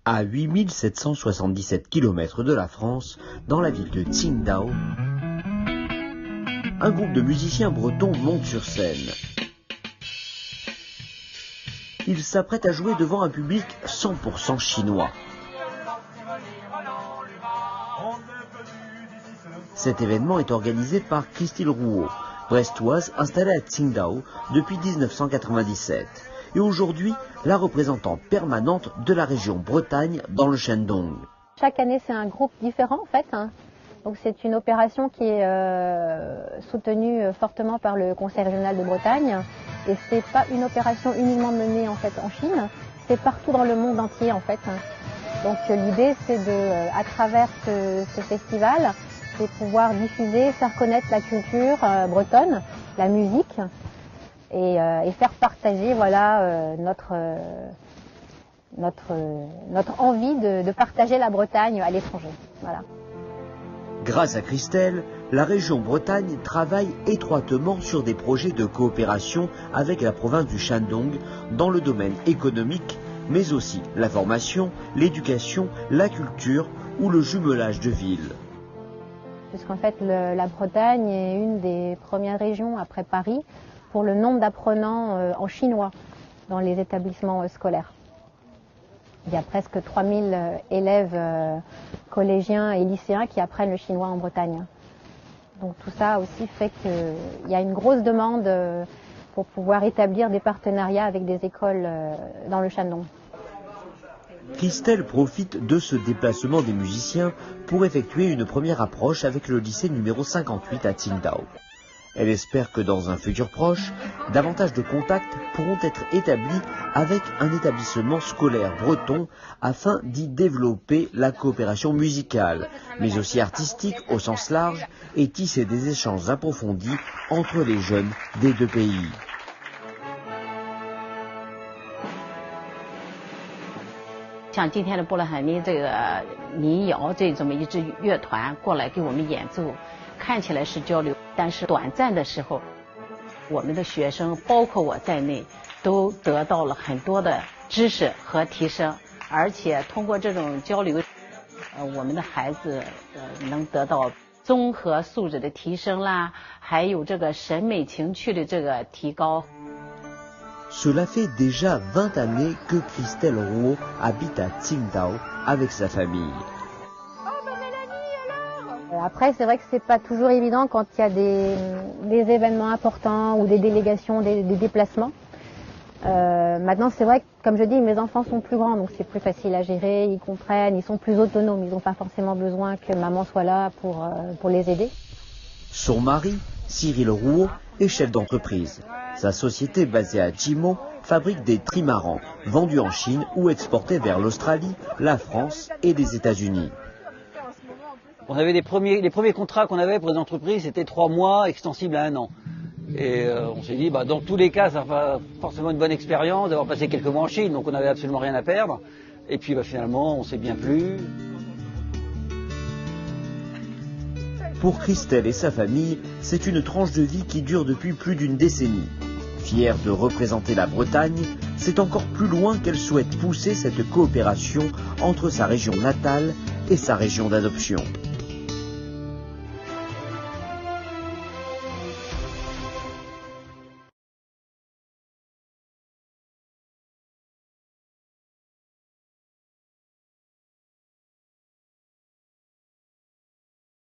À 8777 km de la France, dans la ville de Qingdao, un groupe de musiciens bretons monte sur scène. Ils s'apprêtent à jouer devant un public 100% chinois. Cet événement est organisé par Christelle Rouault, brestoise installée à Qingdao depuis 1997. Et aujourd'hui, la représentante permanente de la région Bretagne dans le Shandong. Chaque année, c'est un groupe différent en fait. Donc c'est une opération qui est soutenue fortement par le Conseil régional de Bretagne. Et c'est pas une opération uniquement menée en fait en Chine, c'est partout dans le monde entier en fait. Donc l'idée c'est de, à travers ce festival, c'est pouvoir diffuser, faire connaître la culture bretonne, la musique. Et faire partager voilà, notre envie de partager la Bretagne à l'étranger. Voilà. Grâce à Christelle, la région Bretagne travaille étroitement sur des projets de coopération avec la province du Shandong dans le domaine économique, mais aussi la formation, l'éducation, la culture ou le jumelage de villes. Puisqu'en fait la Bretagne est une des premières régions après Paris pour le nombre d'apprenants en chinois dans les établissements scolaires. Il y a presque 3000 élèves collégiens et lycéens qui apprennent le chinois en Bretagne. Donc tout ça aussi fait qu'il y a une grosse demande pour pouvoir établir des partenariats avec des écoles dans le Shandong. Christelle profite de ce déplacement des musiciens pour effectuer une première approche avec le lycée numéro 58 à Qingdao. Elle espère que dans un futur proche, davantage de contacts pourront être établis avec un établissement scolaire breton afin d'y développer la coopération musicale, mais aussi artistique au sens large, et tisser des échanges approfondis entre les jeunes des deux pays. 像今天的布勒海尼这个民谣这么一支乐团过来给我们演奏，看起来是交流，但是短暂的时候，我们的学生包括我在内都得到了很多的知识和提升，而且通过这种交流，我们的孩子能得到综合素质的提升啦，还有这个审美情趣的这个提高。 Cela fait déjà 20 années que Christelle Rouault habite à Qingdao avec sa famille. Après, c'est vrai que c'est pas toujours évident quand il y a des événements importants ou des délégations, des déplacements. Maintenant, c'est vrai que, comme je dis, mes enfants sont plus grands, donc c'est plus facile à gérer, ils comprennent, ils sont plus autonomes, ils n'ont pas forcément besoin que maman soit là pour les aider. Son mari, Cyril Rouault, est chef d'entreprise. Sa société basée à Jimo fabrique des trimarans vendus en Chine ou exportés vers l'Australie, la France et les États-Unis. On avait les premiers contrats qu'on avait pour les entreprises, c'était 3 mois, extensibles à 1 an. Et on s'est dit, dans tous les cas, ça va forcément une bonne expérience d'avoir passé quelques mois en Chine, donc on n'avait absolument rien à perdre. Et puis finalement, on s'est bien plu. Pour Christelle et sa famille, c'est une tranche de vie qui dure depuis plus d'une décennie. Fière de représenter la Bretagne, c'est encore plus loin qu'elle souhaite pousser cette coopération entre sa région natale et sa région d'adoption.